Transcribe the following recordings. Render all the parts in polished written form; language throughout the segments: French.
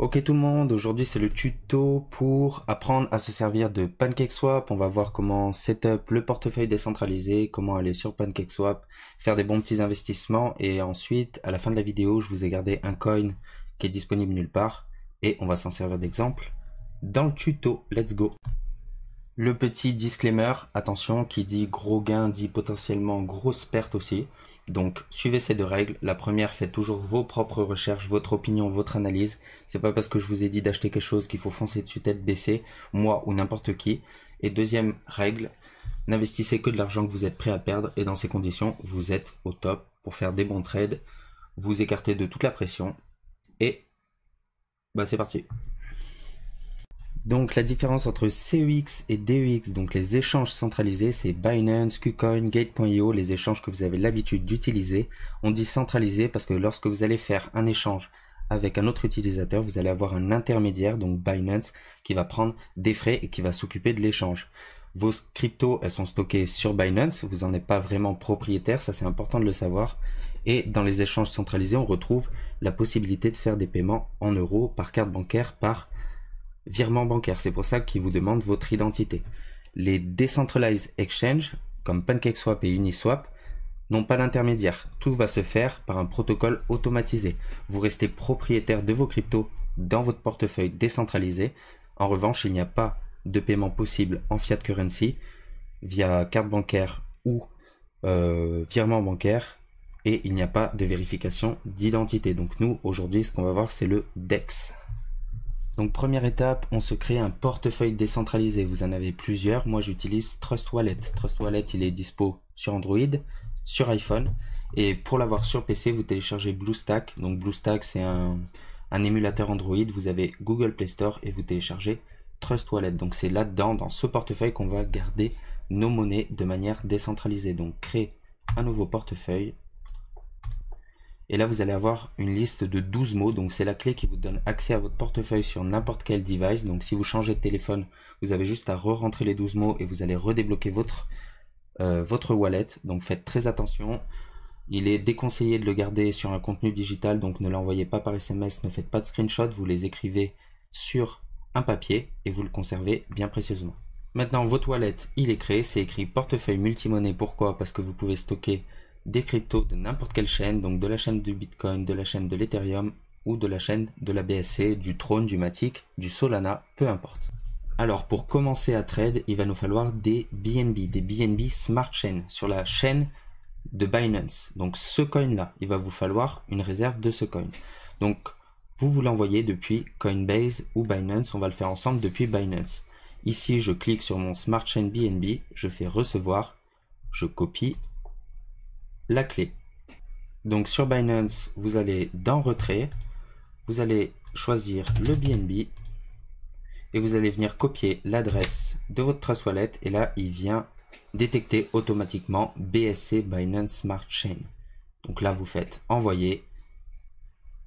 Ok tout le monde, aujourd'hui c'est le tuto pour apprendre à se servir de PancakeSwap. On va voir comment setup le portefeuille décentralisé, comment aller sur PancakeSwap, faire des bons petits investissements et ensuite à la fin de la vidéo je vous ai gardé un coin qui est disponible nulle part et on va s'en servir d'exemple dans le tuto. Let's go! Le petit disclaimer, attention, qui dit gros gain dit potentiellement grosse perte aussi. Donc suivez ces deux règles. La première, faites toujours vos propres recherches, votre opinion, votre analyse. C'est pas parce que je vous ai dit d'acheter quelque chose qu'il faut foncer dessus tête baissée, moi ou n'importe qui. Et deuxième règle, n'investissez que de l'argent que vous êtes prêt à perdre et dans ces conditions, vous êtes au top pour faire des bons trades, vous écartez de toute la pression et bah c'est parti. Donc la différence entre CEX et DEX, donc les échanges centralisés, c'est Binance, KuCoin, Gate.io, les échanges que vous avez l'habitude d'utiliser. On dit centralisé parce que lorsque vous allez faire un échange avec un autre utilisateur, vous allez avoir un intermédiaire, donc Binance, qui va prendre des frais et qui va s'occuper de l'échange. Vos cryptos, elles sont stockées sur Binance, vous n'en êtes pas vraiment propriétaire, ça c'est important de le savoir. Et dans les échanges centralisés, on retrouve la possibilité de faire des paiements en euros par carte bancaire, par virement bancaire. C'est pour ça qu'ils vous demandent votre identité. Les decentralized exchange, comme PancakeSwap et Uniswap, n'ont pas d'intermédiaire. Tout va se faire par un protocole automatisé. Vous restez propriétaire de vos cryptos dans votre portefeuille décentralisé. En revanche, il n'y a pas de paiement possible en fiat currency via carte bancaire ou virement bancaire et il n'y a pas de vérification d'identité. Donc nous, aujourd'hui, ce qu'on va voir, c'est le DEX. Donc première étape, on se crée un portefeuille décentralisé. Vous en avez plusieurs. Moi j'utilise Trust Wallet. Trust Wallet, il est dispo sur Android, sur iPhone. Et pour l'avoir sur PC, vous téléchargez BlueStack. Donc BlueStack, c'est un émulateur Android. Vous avez Google Play Store et vous téléchargez Trust Wallet. Donc c'est là-dedans, dans ce portefeuille, qu'on va garder nos monnaies de manière décentralisée. Donc créer un nouveau portefeuille. Et là, vous allez avoir une liste de 12 mots. Donc, c'est la clé qui vous donne accès à votre portefeuille sur n'importe quel device. Donc, si vous changez de téléphone, vous avez juste à re-rentrer les 12 mots et vous allez redébloquer votre wallet. Donc, faites très attention. Il est déconseillé de le garder sur un contenu digital. Donc, ne l'envoyez pas par SMS. Ne faites pas de screenshot. Vous les écrivez sur un papier et vous le conservez bien précieusement. Maintenant, votre wallet, il est créé. C'est écrit portefeuille multimonnaie. Pourquoi? Parce que vous pouvez stocker des cryptos de n'importe quelle chaîne, donc de la chaîne du Bitcoin, de la chaîne de l'Ethereum ou de la chaîne de la BSC, du Tron, du Matic, du Solana, peu importe. Alors pour commencer à trade, il va nous falloir des BNB Smart Chain sur la chaîne de Binance. Donc ce coin là, il va vous falloir une réserve de ce coin. Donc vous l'envoyez depuis Coinbase ou Binance, on va le faire ensemble depuis Binance. Ici je clique sur mon Smart Chain BNB, je fais recevoir, je copie la clé. Donc sur Binance, vous allez dans retrait, vous allez choisir le BNB et vous allez venir copier l'adresse de votre Trust Wallet et là il vient détecter automatiquement BSC Binance Smart Chain. Donc là vous faites envoyer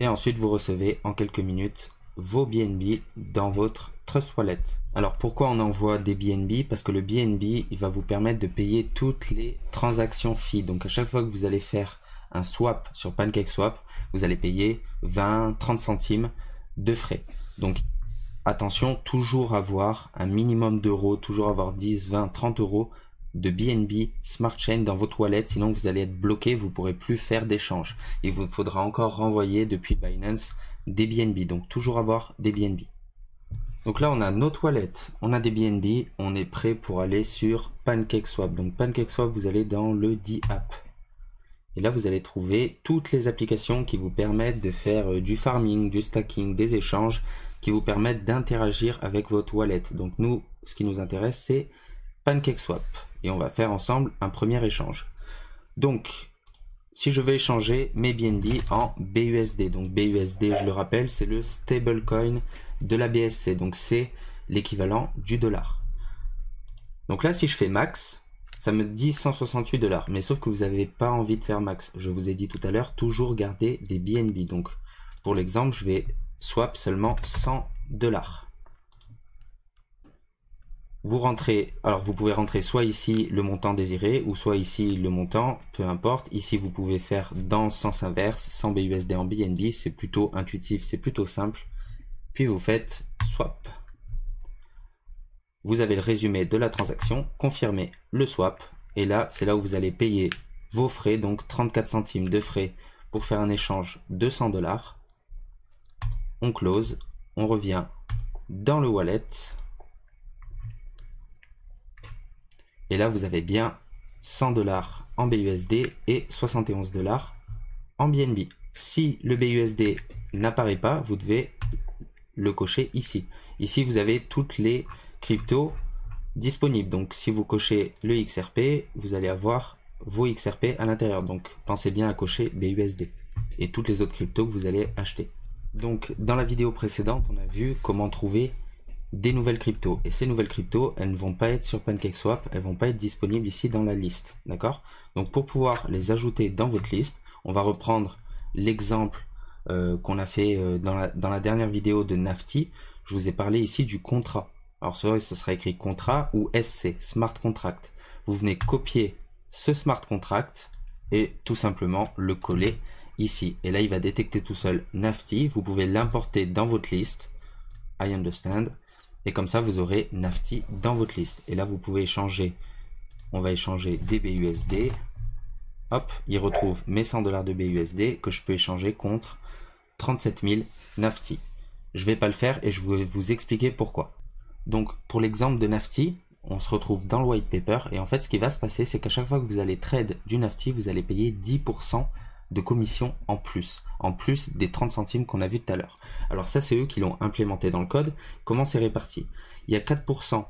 et ensuite vous recevez en quelques minutes vos BNB dans votre Trust Wallet. Alors pourquoi on envoie des BNB? Parce que le BNB, il va vous permettre de payer toutes les transactions fee. Donc à chaque fois que vous allez faire un swap sur PancakeSwap, vous allez payer 20-30 centimes de frais. Donc attention, toujours avoir un minimum d'euros, toujours avoir 10, 20, 30 euros de BNB Smart Chain dans votre wallet, sinon vous allez être bloqué, vous ne pourrez plus faire d'échange. Il vous faudra encore renvoyer depuis Binance des BNB, donc toujours avoir des BNB. Donc là on a notre wallet, on a des BNB, on est prêt pour aller sur PancakeSwap. Donc PancakeSwap, vous allez dans le D-App. Et là vous allez trouver toutes les applications qui vous permettent de faire du farming, du stacking, des échanges, qui vous permettent d'interagir avec votre wallet. Donc nous, ce qui nous intéresse, c'est PancakeSwap. Et on va faire ensemble un premier échange. Donc, si je vais échanger mes BNB en BUSD, donc BUSD, je le rappelle, c'est le stablecoin de la BSC, donc c'est l'équivalent du dollar. Donc là, si je fais max, ça me dit 168 $, mais sauf que vous n'avez pas envie de faire max. Je vous ai dit tout à l'heure, toujours garder des BNB. Donc, pour l'exemple, je vais swap seulement 100 $. Vous rentrez, alors vous pouvez rentrer soit ici le montant désiré ou soit ici le montant, peu importe. Ici vous pouvez faire dans le sens inverse, sans BUSD en BNB, c'est plutôt intuitif, c'est plutôt simple. puis vous faites swap. Vous avez le résumé de la transaction, confirmez le swap, et là, c'est là où vous allez payer vos frais, donc 34 centimes de frais pour faire un échange de 100 $. On close, on revient dans le wallet, et là, vous avez bien 100 $ en BUSD et 71 $ en BNB. Si le BUSD n'apparaît pas, vous devez le cocher ici. Ici, vous avez toutes les cryptos disponibles. Donc, si vous cochez le XRP, vous allez avoir vos XRP à l'intérieur. Donc, pensez bien à cocher BUSD et toutes les autres cryptos que vous allez acheter. Donc, dans la vidéo précédente, on a vu comment trouver des nouvelles cryptos. Et ces nouvelles cryptos, elles ne vont pas être sur PancakeSwap, elles vont pas être disponibles ici dans la liste. D'accord? Donc, pour pouvoir les ajouter dans votre liste, on va reprendre l'exemple qu'on a fait dans la dernière vidéo de Nafty. Je vous ai parlé ici du contrat. Alors ce sera écrit contrat ou SC, Smart Contract. Vous venez copier ce Smart Contract et tout simplement le coller ici. Et là, il va détecter tout seul Nafty. Vous pouvez l'importer dans votre liste. I understand. Et comme ça, vous aurez Nafty dans votre liste. Et là, vous pouvez échanger. On va échanger des BUSD. Hop, il retrouve mes 100 $ de BUSD que je peux échanger contre 37 000 Nafty. Je ne vais pas le faire et je vais vous expliquer pourquoi. Donc, pour l'exemple de Nafty, on se retrouve dans le white paper. Et en fait, ce qui va se passer, c'est qu'à chaque fois que vous allez trade du Nafty, vous allez payer 10% de commission en plus des 30 centimes qu'on a vu tout à l'heure. Alors ça, c'est eux qui l'ont implémenté dans le code. Comment c'est réparti? Il y a 4%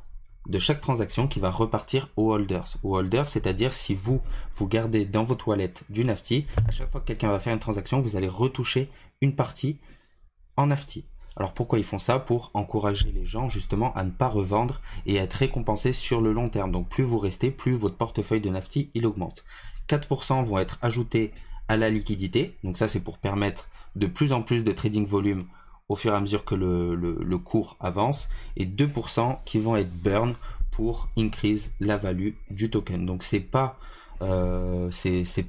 de chaque transaction qui va repartir aux holders. Aux holders, c'est-à-dire si vous gardez dans votre wallet du Nafty, à chaque fois que quelqu'un va faire une transaction, vous allez retoucher une partie en Nafty. Alors pourquoi ils font ça? Pour encourager les gens justement à ne pas revendre et à être récompensés sur le long terme. Donc plus vous restez, plus votre portefeuille de Nafty il augmente. 4% vont être ajoutés à la liquidité. Donc ça, c'est pour permettre de plus en plus de trading volume au fur et à mesure que le cours avance. Et 2% qui vont être burn pour increase la value du token. Donc c'est pas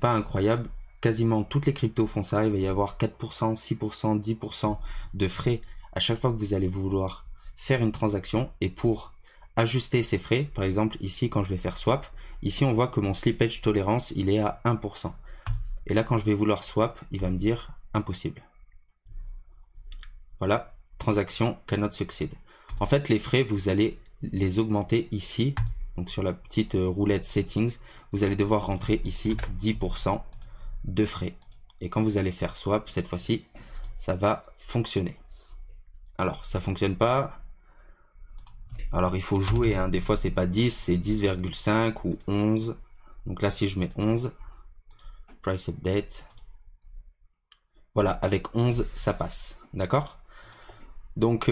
incroyable. Quasiment toutes les cryptos font ça. Il va y avoir 4%, 6%, 10% de frais à chaque fois que vous allez vouloir faire une transaction. Et pour ajuster ces frais, par exemple ici quand je vais faire swap, ici on voit que mon slippage tolérance il est à 1%. Et là, quand je vais vouloir swap, il va me dire impossible. Voilà, transaction cannot succeed. En fait, les frais, vous allez les augmenter ici. Donc sur la petite roulette settings, vous allez devoir rentrer ici 10% de frais. Et quand vous allez faire swap, cette fois-ci, ça va fonctionner. Alors, ça fonctionne pas. Alors, il faut jouer. Hein. Des fois, c'est pas 10, c'est 10,5 ou 11. Donc là, si je mets 11... price update. Voilà, avec 11, ça passe. D'accord? Donc,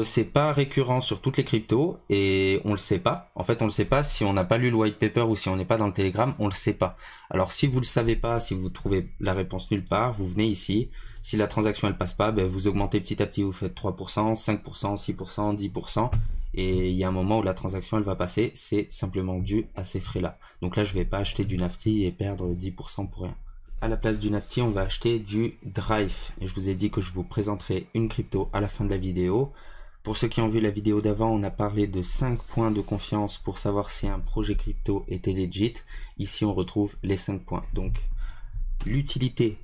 c'est pas récurrent sur toutes les cryptos et on le sait pas. En fait, on le sait pas si on n'a pas lu le white paper ou si on n'est pas dans le Telegram, on le sait pas. Alors, si vous le savez pas, si vous trouvez la réponse nulle part, vous venez ici. Si la transaction elle passe pas, ben, vous augmentez petit à petit, vous faites 3%, 5%, 6%, 10%. Et il y a un moment où la transaction elle va passer, c'est simplement dû à ces frais-là. Donc là, je vais pas acheter du Nafty et perdre 10% pour rien. À la place du Nafty, on va acheter du Drive. Et je vous ai dit que je vous présenterai une crypto à la fin de la vidéo. Pour ceux qui ont vu la vidéo d'avant, on a parlé de 5 points de confiance pour savoir si un projet crypto était legit. Ici, on retrouve les 5 points. Donc, l'utilité.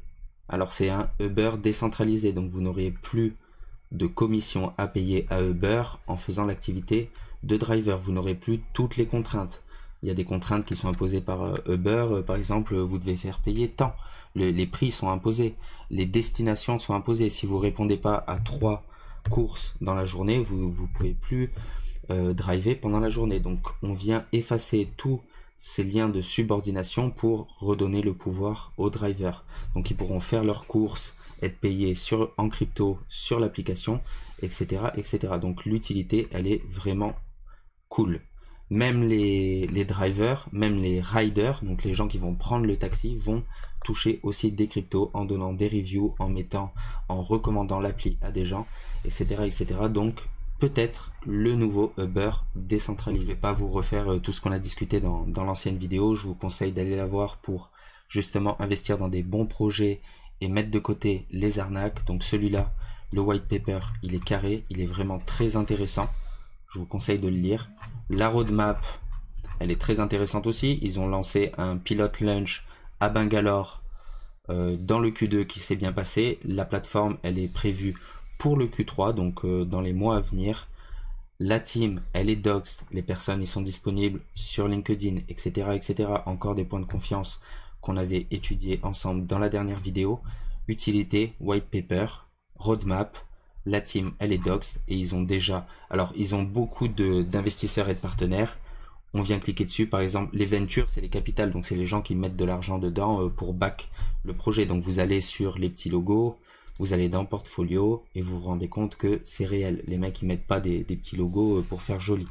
Alors, c'est un Uber décentralisé. Donc, vous n'auriez plus de commission à payer à Uber en faisant l'activité de driver. Vous n'aurez plus toutes les contraintes. Il y a des contraintes qui sont imposées par Uber. Par exemple, vous devez faire payer tant. Les prix sont imposés. Les destinations sont imposées. Si vous répondez pas à 3 courses dans la journée, vous pouvez plus driver pendant la journée. Donc, on vient effacer tous ces liens de subordination pour redonner le pouvoir aux drivers. Donc, ils pourront faire leurs courses, être payés en crypto sur l'application, etc., etc. Donc, l'utilité, elle est vraiment cool. Même les drivers, même les riders, donc les gens qui vont prendre le taxi, vont toucher aussi des cryptos en donnant des reviews, en recommandant l'appli à des gens, etc., etc. Donc, peut-être le nouveau Uber décentralisé. Je ne vais pas vous refaire tout ce qu'on a discuté dans l'ancienne vidéo. Je vous conseille d'aller la voir pour justement investir dans des bons projets et mettre de côté les arnaques. Donc celui-là, Le white paper, il est carré, il est vraiment très intéressant. Je vous conseille de le lire. La roadmap, elle est très intéressante aussi. Ils ont lancé un pilot launch à Bangalore dans le Q2 qui s'est bien passé. La plateforme, elle est prévue pour le Q3, donc dans les mois à venir. La team, elle est doxed. Les personnes, ils sont disponibles sur LinkedIn, etc., etc. Encore des points de confiance qu'on avait étudiés ensemble dans la dernière vidéo. Utilité, white paper, roadmap. La team, elle est doxed et ils ont déjà... Alors, ils ont beaucoup d'investisseurs et de partenaires. On vient cliquer dessus. Par exemple, les ventures, c'est les capitales. Donc, c'est les gens qui mettent de l'argent dedans pour back le projet. Donc, vous allez sur les petits logos, vous allez dans portfolio et vous vous rendez compte que c'est réel. Les mecs, ils mettent pas des petits logos pour faire joli.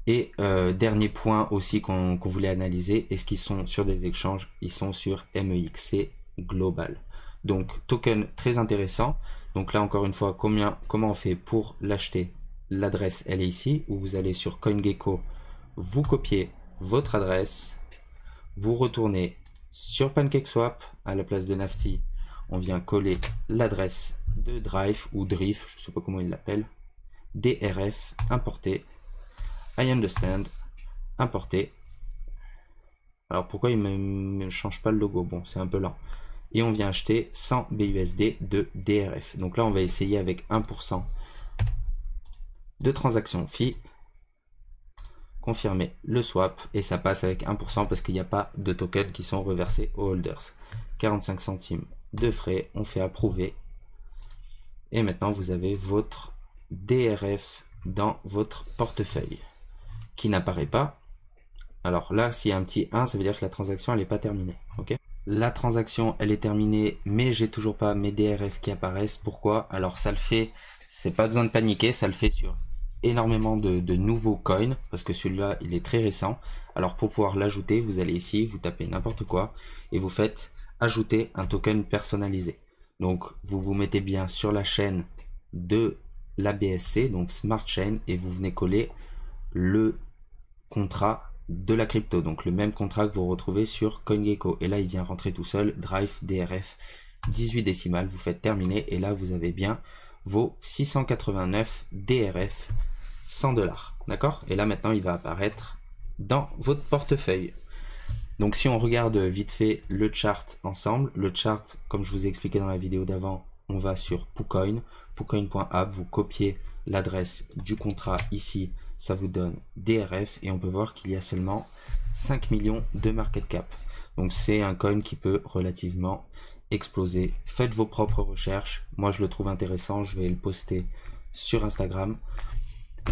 Et dernier point aussi qu'on voulait analyser, est-ce qu'ils sont sur des exchanges? Ils sont sur MEXC Global. Donc, token très intéressant. Donc là, encore une fois, comment on fait pour l'acheter? L'adresse, elle est ici, où vous allez sur CoinGecko, vous copiez votre adresse, vous retournez sur PancakeSwap, à la place de Nafty, on vient coller l'adresse de Drive ou Drift, je ne sais pas comment il l'appelle, DRF, importer, I understand, importer. Alors pourquoi il ne me change pas le logo? Bon, c'est un peu lent. Et on vient acheter 100 BUSD de DRF. Donc là, on va essayer avec 1% de transaction fee. Confirmer le swap et ça passe avec 1% parce qu'il n'y a pas de tokens qui sont reversés aux holders. 45 centimes de frais, on fait approuver. Et maintenant, vous avez votre DRF dans votre portefeuille qui n'apparaît pas. Alors là, s'il y a un petit 1, ça veut dire que la transaction, elle n'est pas terminée. Ok ? La transaction, elle est terminée, mais j'ai toujours pas mes DRF qui apparaissent. Pourquoi? Alors ça le fait, c'est pas besoin de paniquer, ça le fait sur énormément de nouveaux coins, parce que celui-là, il est très récent. Alors pour pouvoir l'ajouter, vous allez ici, vous tapez n'importe quoi, et vous faites ajouter un token personnalisé. Donc vous vous mettez bien sur la chaîne de la BSC, donc Smart Chain, et vous venez coller le contrat de la crypto, donc le même contrat que vous retrouvez sur CoinGecko, et là il vient rentrer tout seul, Drive, DRF, 18 décimales, vous faites terminer, et là vous avez bien vos 689 DRF 100 $, d'accord? Et là maintenant il va apparaître dans votre portefeuille. Donc si on regarde vite fait le chart ensemble, le chart comme je vous ai expliqué dans la vidéo d'avant, on va sur PooCoin, PooCoin.app, vous copiez l'adresse du contrat ici, ça vous donne DRF et on peut voir qu'il y a seulement 5 millions de market cap. Donc c'est un coin qui peut relativement exploser. Faites vos propres recherches. Moi je le trouve intéressant, je vais le poster sur Instagram.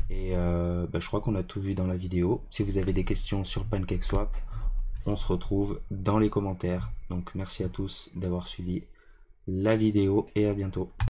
Et je crois qu'on a tout vu dans la vidéo. Si vous avez des questions sur PancakeSwap, on se retrouve dans les commentaires. Donc merci à tous d'avoir suivi la vidéo et à bientôt.